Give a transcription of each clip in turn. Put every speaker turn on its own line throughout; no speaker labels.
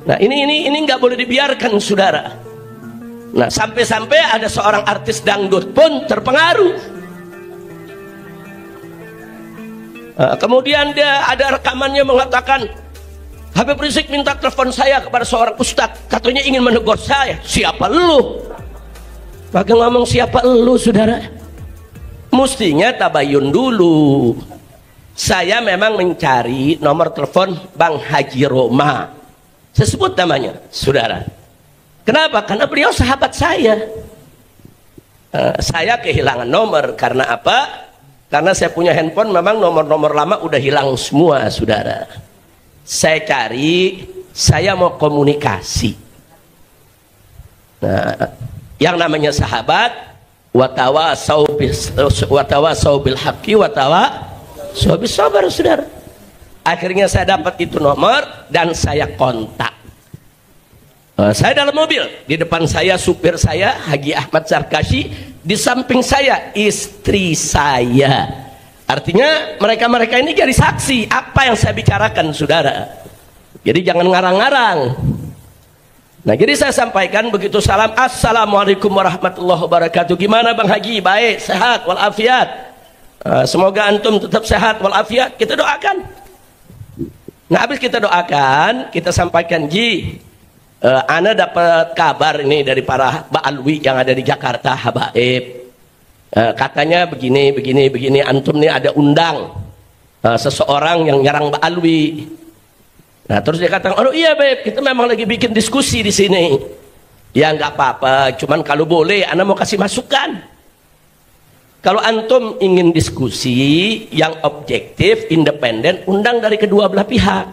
Nah ini nggak boleh dibiarkan saudara. Nah sampai-sampai ada seorang artis dangdut pun terpengaruh. Kemudian dia ada rekamannya mengatakan, Habib Rizik minta telepon saya kepada seorang ustadz, katanya ingin menegur saya. Siapa lu? Pakai ngomong siapa lu saudara? Mestinya tabayun dulu. Saya memang mencari nomor telepon Bang Haji Roma. Saya sebut namanya saudara. Kenapa? Karena beliau sahabat saya. Saya kehilangan nomor karena apa? Karena saya punya handphone memang nomor-nomor lama udah hilang semua saudara. Saya cari, saya mau komunikasi. Nah, yang namanya sahabat, watawasau bil haqqi watawasau bis sabar saudara. Akhirnya saya dapat itu nomor dan saya kontak. Saya dalam mobil, di depan saya supir saya Haji Ahmad Zarkashi, di samping saya istri saya. Artinya mereka-mereka ini jadi saksi apa yang saya bicarakan saudara. Jadi jangan ngarang-ngarang. Nah jadi saya sampaikan begitu salam, assalamualaikum warahmatullahi wabarakatuh. Gimana Bang Haji? Baik, sehat walafiat. Semoga antum tetap sehat walafiat. Kita doakan. Nah habis kita doakan, kita sampaikan, Ji, ana dapat kabar ini dari para ba'alwi yang ada di Jakarta, habaib. Katanya begini, antum nih ada undang seseorang yang nyerang ba'alwi. Nah terus dia katakan, oh iya Beb, kita memang lagi bikin diskusi di sini. Ya nggak apa-apa, cuman kalau boleh, ana mau kasih masukan. Kalau antum ingin diskusi yang objektif, independen, undang dari kedua belah pihak.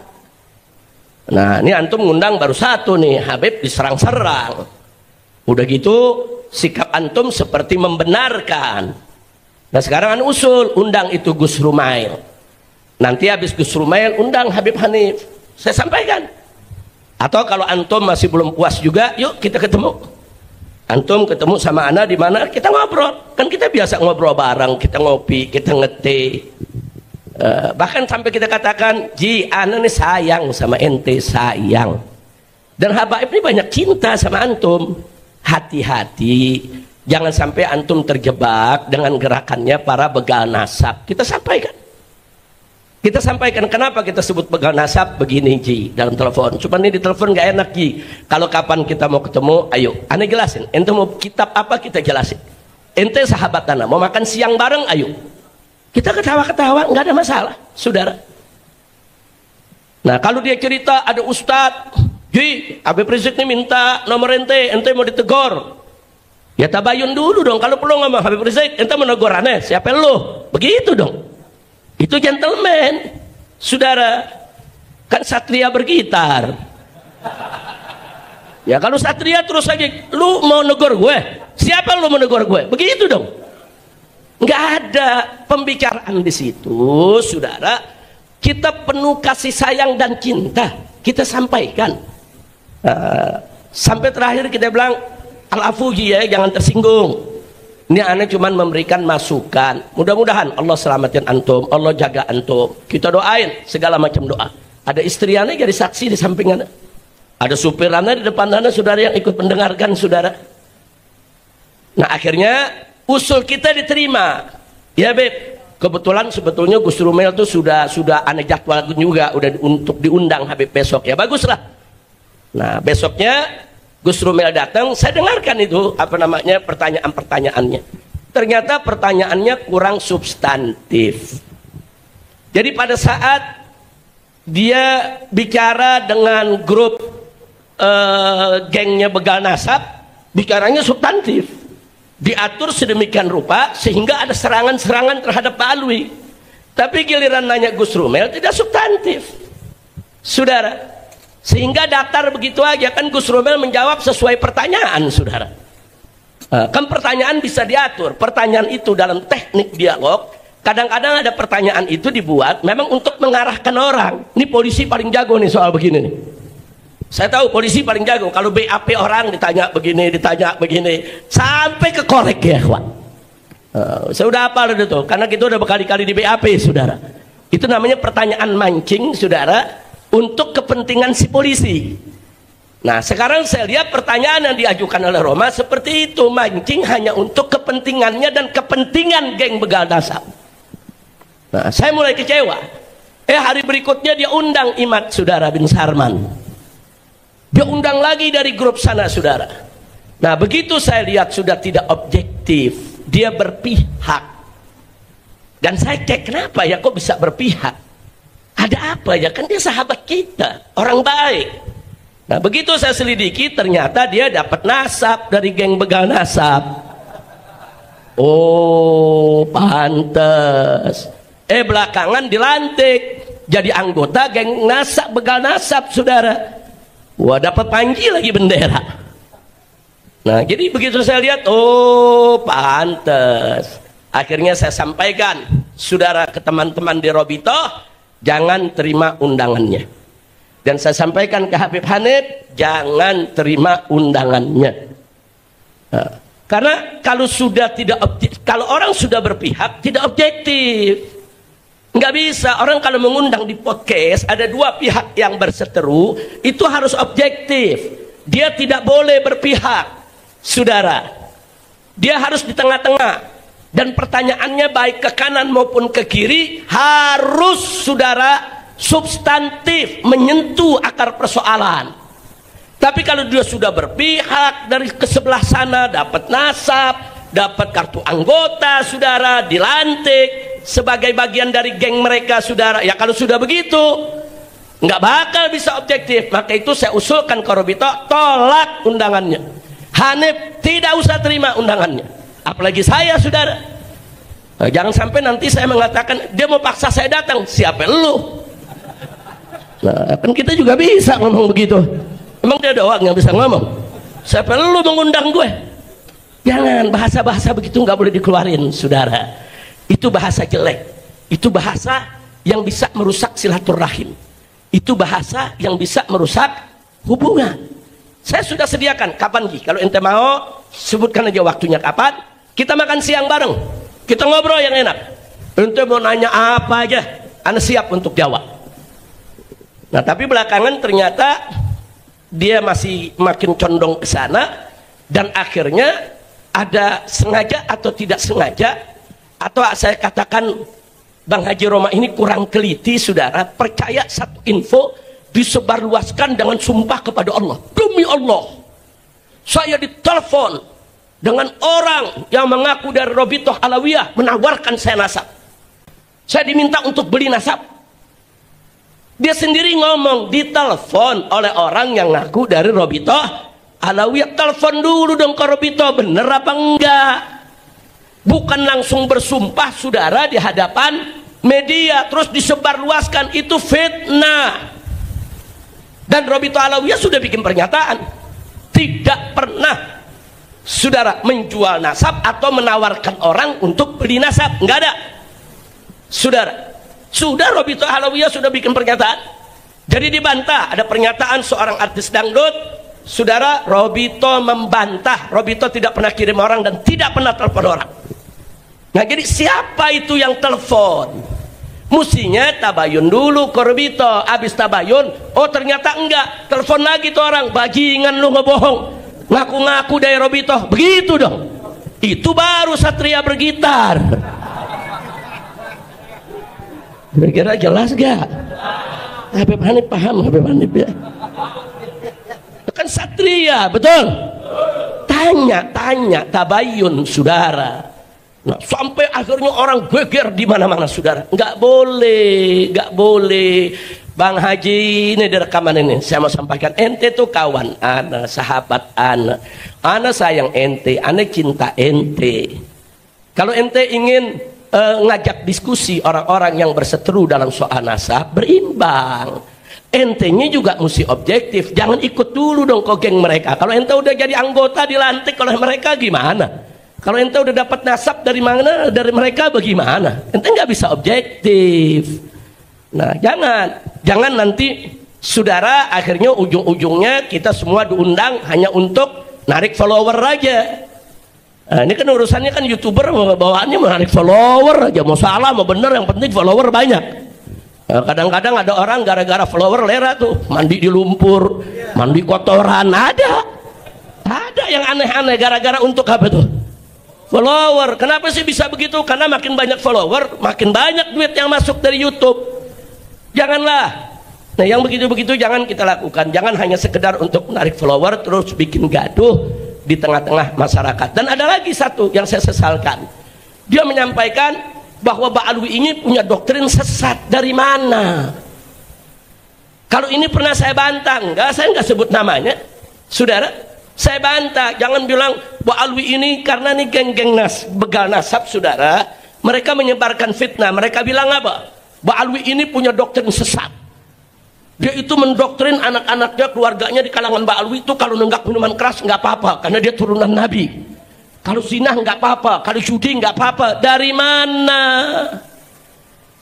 Nah ini antum ngundang baru satu nih, Habib diserang-serang. Udah gitu sikap antum seperti membenarkan. Nah sekarang usul undang itu Gus Rumail. Nanti habis Gus Rumail undang Habib Hanif. Saya sampaikan. Atau kalau antum masih belum puas juga, yuk kita ketemu. Antum ketemu sama ana di mana, kita ngobrol. Kan kita biasa ngobrol bareng, kita ngopi, kita ngeteh. Bahkan sampai kita katakan, Ji, ana nih sayang sama ente, sayang. Dan habaib ini banyak cinta sama antum. Hati-hati, jangan sampai antum terjebak dengan gerakannya para begal nasab. Kita sampaikan. Kita sampaikan kenapa kita sebut begal nasab begini Ji dalam telepon. Cuma ini di telepon gak enak Ji. Kalau kapan kita mau ketemu, ayo, ane jelasin. Ente mau kitab apa kita jelasin. Ente sahabat ana mau makan siang bareng, ayo. Kita ketawa-ketawa nggak ada masalah, saudara. Nah kalau dia cerita ada ustadz, Ji, Habib Rizik ini minta nomor ente mau ditegur. Ya tabayun dulu dong. Kalau perlu ngomong Habib Rizik, ente mau negur aneh, siapa lu? Begitu dong. Itu gentleman, saudara. Kan satria bergitar. Ya kalau satria terus aja, lu mau negur gue? Siapa lu mau negur gue? Begitu dong. Nggak ada pembicaraan di situ, saudara. Kita penuh kasih sayang dan cinta. Kita sampaikan. Sampai terakhir kita bilang, al-afuji ya, jangan tersinggung. Ini aneh cuman memberikan masukan. Mudah-mudahan Allah selamatin antum, Allah jaga antum. Kita doain segala macam doa. Ada istri aneh jadi saksi di samping aneh. Ada supir aneh di depan aneh, saudara yang ikut mendengarkan saudara. Nah akhirnya usul kita diterima. Ya Beb, kebetulan sebetulnya Gus Rumail itu sudah aneh jadwal juga udah untuk diundang Habib besok. Ya baguslah. Nah besoknya Gus Rumail datang, saya dengarkan itu apa namanya pertanyaan-pertanyaannya. Ternyata pertanyaannya kurang substantif. Jadi pada saat dia bicara dengan grup gengnya begal nasab, bicaranya substantif. Diatur sedemikian rupa sehingga ada serangan-serangan terhadap Pak Alwi. Tapi giliran nanya Gus Rumail tidak substantif, saudara. Sehingga datar begitu aja. Kan Gus Rumail menjawab sesuai pertanyaan saudara. Kan pertanyaan bisa diatur. Pertanyaan itu dalam teknik dialog, kadang-kadang ada pertanyaan itu dibuat memang untuk mengarahkan orang. Ini polisi paling jago nih soal begini nih. Saya tahu polisi paling jago. Kalau BAP orang ditanya begini, sampai ke korek ya kawan. Saya udah hafal itu, karena kita udah berkali-kali di BAP saudara. Itu namanya pertanyaan mancing saudara, untuk kepentingan si polisi. Nah, sekarang saya lihat pertanyaan yang diajukan oleh Roma seperti itu, mancing hanya untuk kepentingannya dan kepentingan geng begal nasab. Nah, saya mulai kecewa. Hari berikutnya dia undang Imad saudara bin Sarman. Dia undang lagi dari grup sana saudara. Nah, begitu saya lihat sudah tidak objektif, dia berpihak. Dan saya cek, kenapa ya kok bisa berpihak? Ada apa ya? Kan dia sahabat kita, orang baik. Nah, begitu saya selidiki, ternyata dia dapat nasab dari geng begal nasab. Oh, pantes. Belakangan dilantik jadi anggota geng nasab begal nasab, saudara. Wah, dapat panji lagi bendera. Nah, jadi begitu saya lihat, oh, pantes. Akhirnya saya sampaikan, saudara, ke teman-teman di Robito, jangan terima undangannya. Dan saya sampaikan ke Habib Hanif, jangan terima undangannya. Nah, karena kalau sudah tidak objektif, kalau orang sudah berpihak tidak objektif, nggak bisa. Orang kalau mengundang di podcast ada dua pihak yang berseteru, itu harus objektif. Dia tidak boleh berpihak, saudara. Dia harus di tengah-tengah. Dan pertanyaannya baik ke kanan maupun ke kiri harus, saudara, substantif, menyentuh akar persoalan. Tapi kalau dia sudah berpihak dari ke sebelah sana, dapat nasab, dapat kartu anggota, saudara, dilantik sebagai bagian dari geng mereka, saudara, ya kalau sudah begitu nggak bakal bisa objektif. Maka itu saya usulkan ke Robito, tolak undangannya. Hanif tidak usah terima undangannya, apalagi saya, saudara. Nah, jangan sampai nanti saya mengatakan dia mau paksa saya datang. Siapa lu? Nah, kan kita juga bisa ngomong begitu. Emang dia doang yang bisa ngomong? Siapa lu mengundang gue? Jangan, bahasa-bahasa begitu nggak boleh dikeluarin, saudara. Itu bahasa jelek. Itu bahasa yang bisa merusak silaturahim. Itu bahasa yang bisa merusak hubungan. Saya sudah sediakan, kapan Ji? Kalau ente mau, sebutkan aja waktunya kapan. Kita makan siang bareng. Kita ngobrol yang enak. Ente mau nanya apa aja, Anda siap untuk jawab. Nah, tapi belakangan ternyata dia masih makin condong ke sana, dan akhirnya ada sengaja atau tidak sengaja, atau saya katakan Bang Haji Roma ini kurang teliti, saudara, percaya satu info disebarluaskan dengan sumpah kepada Allah. Demi Allah, saya ditelepon dengan orang yang mengaku dari Robitoh Alawiyah menawarkan saya nasab. Saya diminta untuk beli nasab. Dia sendiri ngomong, ditelepon oleh orang yang ngaku dari Robitoh Alawiyah. Telepon dulu dong ke Robitoh, bener apa enggak? Bukan langsung bersumpah, saudara, di hadapan media terus disebarluaskan. Itu fitnah. Dan Robitoh Alawiyah sudah bikin pernyataan, tidak pernah, saudara, menjual nasab atau menawarkan orang untuk beli nasab. Enggak ada, saudara. Sudah Robitoh Alawiyah sudah bikin pernyataan. Jadi dibantah. Ada pernyataan seorang artis dangdut, saudara, Robitoh membantah. Robitoh tidak pernah kirim orang dan tidak pernah telepon orang. Nah, jadi siapa itu yang telepon? Mestinya tabayun dulu ke Robitoh. Habis tabayun, oh ternyata enggak, telepon lagi tuh orang, bajingan lu ngebohong, ngaku-ngaku dari Robitoh. Begitu dong. Itu baru satria bergitar. Kira-kira jelas gak? Habib Hanif paham, Habib Hanif ya? Kan satria, betul? Tanya, tabayun, saudara. Nah, sampai akhirnya orang geger di mana-mana, saudara. Nggak boleh. Bang Haji, ini di rekaman ini, saya mau sampaikan, ente tuh kawan ana, sahabat ana sayang ente, ana cinta ente. Kalau ente ingin ngajak diskusi orang-orang yang berseteru dalam soal nasab, berimbang. Entenya juga mesti objektif, jangan ikut dulu dong ke geng mereka. Kalau ente udah jadi anggota dilantik oleh mereka gimana? Kalau ente udah dapat nasab dari mana, dari mereka bagaimana? Ente nggak bisa objektif. Nah, jangan nanti, saudara, akhirnya ujung-ujungnya kita semua diundang hanya untuk narik follower aja. Nah, ini kan urusannya kan YouTuber bawaannya menarik follower aja, mau salah mau bener yang penting follower banyak. Kadang-kadang ada orang gara-gara follower lera tuh, mandi di lumpur, mandi kotoran, ada yang aneh-aneh gara-gara untuk apa tuh? Follower. Kenapa sih bisa begitu? Karena makin banyak follower, makin banyak duit yang masuk dari YouTube. Janganlah. Nah, yang begitu-begitu jangan kita lakukan. Jangan hanya sekedar untuk menarik follower terus bikin gaduh di tengah-tengah masyarakat. Dan ada lagi satu yang saya sesalkan. Dia menyampaikan bahwa Ba'alwi ini punya doktrin sesat. Dari mana? Kalau ini pernah saya bantah, saya nggak sebut namanya, saudara. Saya bantah, jangan bilang Ba'alwi ini karena ini geng-geng begal nasab, saudara. Mereka menyebarkan fitnah. Mereka bilang apa? Ba'alwi ini punya doktrin sesat. Dia itu mendoktrin anak-anaknya, keluarganya di kalangan Ba'alwi itu kalau nenggak minuman keras nggak apa-apa karena dia turunan Nabi. Kalau zina nggak apa-apa, kalau judi nggak apa-apa. Dari mana?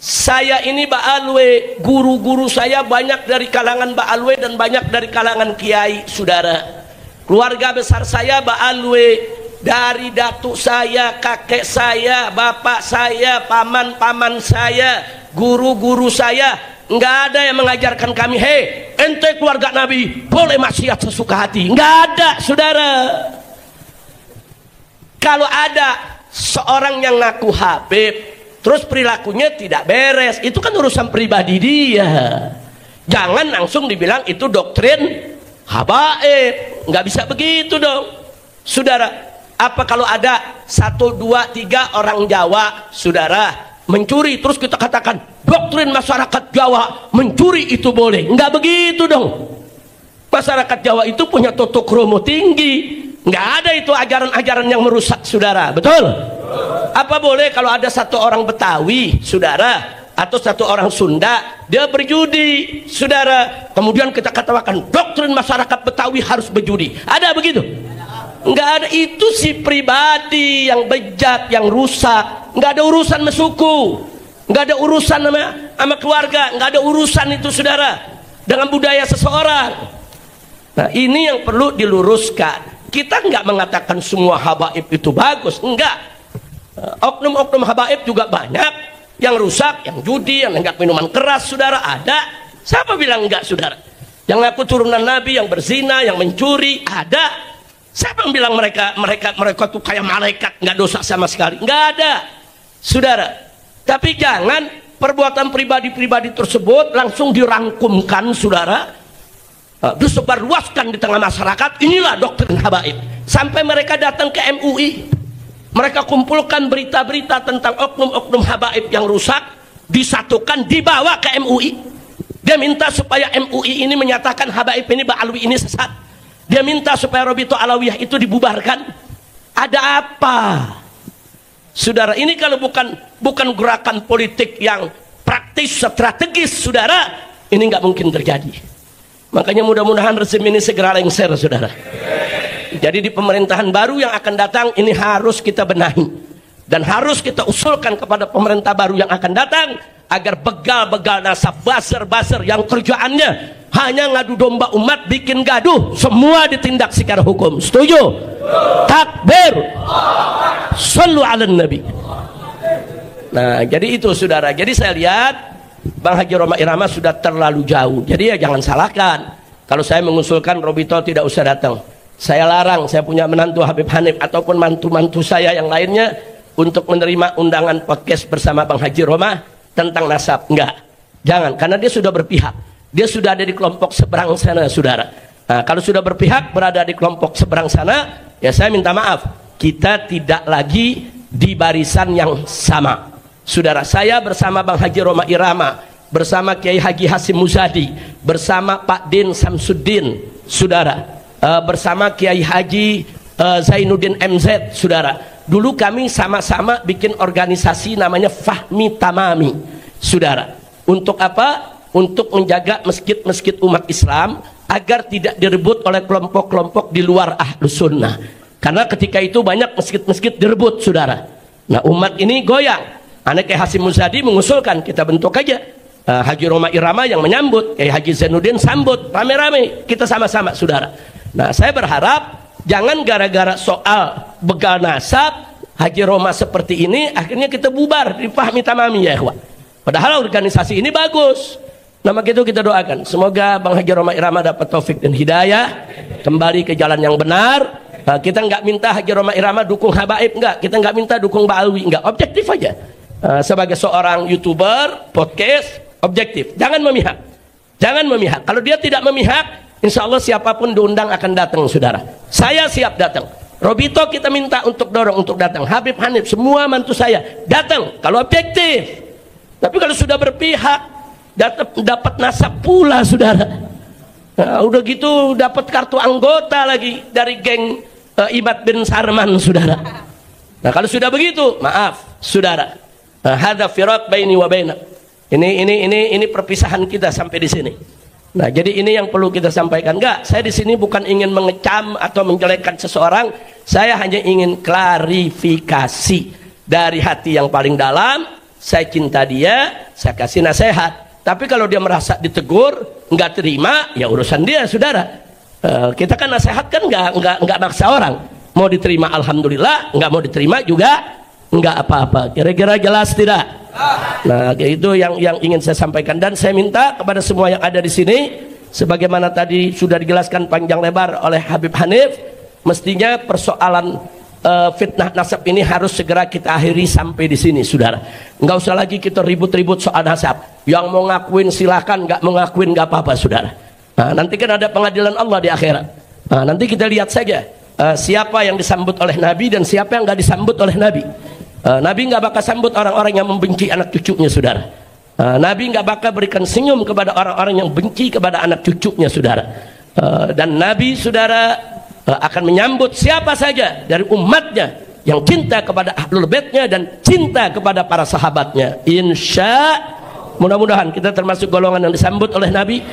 Saya ini Ba'alwi, guru-guru saya banyak dari kalangan Ba'alwi dan banyak dari kalangan kiai, saudara. Keluarga besar saya Ba'alwi, dari datuk saya, kakek saya, bapak saya, paman-paman saya, guru-guru saya. Nggak ada yang mengajarkan kami, hei, ente keluarga Nabi boleh maksiat sesuka hati. Nggak ada, saudara. Kalau ada seorang yang ngaku Habib terus perilakunya tidak beres, itu kan urusan pribadi dia. Jangan langsung dibilang itu doktrin habaib. Nggak bisa begitu dong, saudara. Apa kalau ada 1, 2, 3 orang Jawa, saudara, mencuri, terus kita katakan doktrin masyarakat Jawa mencuri itu boleh? Nggak begitu dong. Masyarakat Jawa itu punya tutuk kromo tinggi. Nggak ada itu ajaran-ajaran yang merusak, saudara. Betul? Apa boleh kalau ada satu orang Betawi, saudara, atau satu orang Sunda, dia berjudi, saudara, kemudian kita katakan doktrin masyarakat Betawi harus berjudi? Ada begitu? Nggak ada. Itu si pribadi yang bejat, yang rusak. Nggak ada urusan sama suku, nggak ada urusan sama keluarga, nggak ada urusan itu, saudara, dengan budaya seseorang. Nah, ini yang perlu diluruskan. Kita nggak mengatakan semua habaib itu bagus, enggak. Oknum-oknum habaib juga banyak yang rusak, yang judi, yang enggak minuman keras, saudara, ada. Siapa bilang enggak, saudara? Yang ngaku turunan Nabi, yang berzina, yang mencuri, ada. Siapa yang bilang mereka tuh kayak malaikat, nggak dosa sama sekali? Nggak ada, saudara. Tapi jangan perbuatan pribadi-pribadi tersebut langsung dirangkumkan, saudara, disebarluaskan di tengah masyarakat. Inilah doktrin habaib. Sampai mereka datang ke MUI, mereka kumpulkan berita-berita tentang oknum-oknum habaib yang rusak, disatukan, dibawa ke MUI. Dia minta supaya MUI ini menyatakan habaib ini, Ba'alwi ini sesat. Dia minta supaya Robito Alawiyah itu dibubarkan. Ada apa, saudara? Ini kalau bukan gerakan politik yang praktis, strategis, saudara, ini nggak mungkin terjadi. Makanya mudah-mudahan rezim ini segera lengser, saudara. Jadi di pemerintahan baru yang akan datang ini harus kita benahi dan harus kita usulkan kepada pemerintah baru yang akan datang agar begal-begal nasab, baser-baser yang kerjaannya hanya ngadu domba umat, bikin gaduh, semua ditindak secara hukum. Setuju? Takbir. Shallu ala Nabi. Nah, jadi itu, saudara. Jadi saya lihat Bang Haji Roma Irama sudah terlalu jauh. Jadi ya jangan salahkan kalau saya mengusulkan Robito tidak usah datang. Saya larang, saya punya menantu Habib Hanif ataupun mantu-mantu saya yang lainnya untuk menerima undangan podcast bersama Bang Haji Roma tentang nasab. Enggak, jangan, karena dia sudah berpihak. Dia sudah ada di kelompok seberang sana, saudara. Nah, kalau sudah berpihak berada di kelompok seberang sana, ya saya minta maaf, kita tidak lagi di barisan yang sama, saudara. Saya bersama Bang Haji Roma Irama, bersama Kiai Haji Hasim Muzadi, bersama Pak Din Samsuddin, saudara, bersama Kiai Haji Zainuddin MZ, saudara. Dulu kami sama-sama bikin organisasi namanya Fahmi Tamami, saudara. Untuk apa? Untuk menjaga masjid-masjid umat Islam agar tidak direbut oleh kelompok-kelompok di luar Ahlus Sunnah. Karena ketika itu banyak masjid-masjid direbut, saudara. Nah, umat ini goyang. Anak Kiai Hasim Muzadi mengusulkan kita bentuk aja Haji Roma Irama yang menyambut, Kiai Haji Zainuddin sambut, rame-rame, kita sama-sama, saudara. Nah, saya berharap jangan gara-gara soal begal nasab Haji Roma seperti ini akhirnya kita bubar di Fahmi Tamami, ya ikhwan. Padahal organisasi ini bagus. Nah, maka itu kita doakan semoga Bang Haji Roma Irama dapat taufik dan hidayah, kembali ke jalan yang benar. Kita nggak minta Haji Roma Irama dukung habaib, enggak. Kita nggak minta dukung Mbak Alwi, enggak. Objektif aja. Sebagai seorang YouTuber, podcast, objektif. Jangan memihak. Jangan memihak. Kalau dia tidak memihak, insya Allah siapapun diundang akan datang, saudara. Saya siap datang. Robito kita minta untuk dorong untuk datang. Habib Hanif, semua mantu saya datang. Kalau objektif. Tapi kalau sudah berpihak, dapat nasab pula, saudara. Nah, udah gitu dapat kartu anggota lagi dari geng Ibad bin Sarman, saudara. Nah, kalau sudah begitu, maaf, saudara. Hadza firaq baini wa bainak. Ini perpisahan kita sampai di sini. Nah, jadi ini yang perlu kita sampaikan. Enggak, saya di sini bukan ingin mengecam atau menjelekkan seseorang. Saya hanya ingin klarifikasi dari hati yang paling dalam. Saya cinta dia, saya kasih nasihat. Tapi kalau dia merasa ditegur, nggak terima, ya urusan dia, saudara. Kita kan nasihat kan nggak maksa orang. Mau diterima alhamdulillah, nggak mau diterima juga nggak apa-apa. Kira-kira jelas tidak? Nah, itu yang ingin saya sampaikan, dan saya minta kepada semua yang ada di sini, sebagaimana tadi sudah dijelaskan panjang lebar oleh Habib Hanif, mestinya persoalan fitnah nasab ini harus segera kita akhiri sampai di sini, saudara. Nggak usah lagi kita ribut-ribut soal nasab. Yang mau ngakuin silakan, nggak mau ngakuin nggak apa-apa, saudara. Nah, nanti kan ada pengadilan Allah di akhirat. Nah, nanti kita lihat saja siapa yang disambut oleh Nabi dan siapa yang nggak disambut oleh Nabi. Nabi nggak bakal sambut orang-orang yang membenci anak cucunya, saudara. Nabi nggak bakal berikan senyum kepada orang-orang yang benci kepada anak cucunya, saudara. Dan Nabi, saudara, akan menyambut siapa saja dari umatnya yang cinta kepada ahlul baitnya dan cinta kepada para sahabatnya. Insya, mudah-mudahan kita termasuk golongan yang disambut oleh Nabi.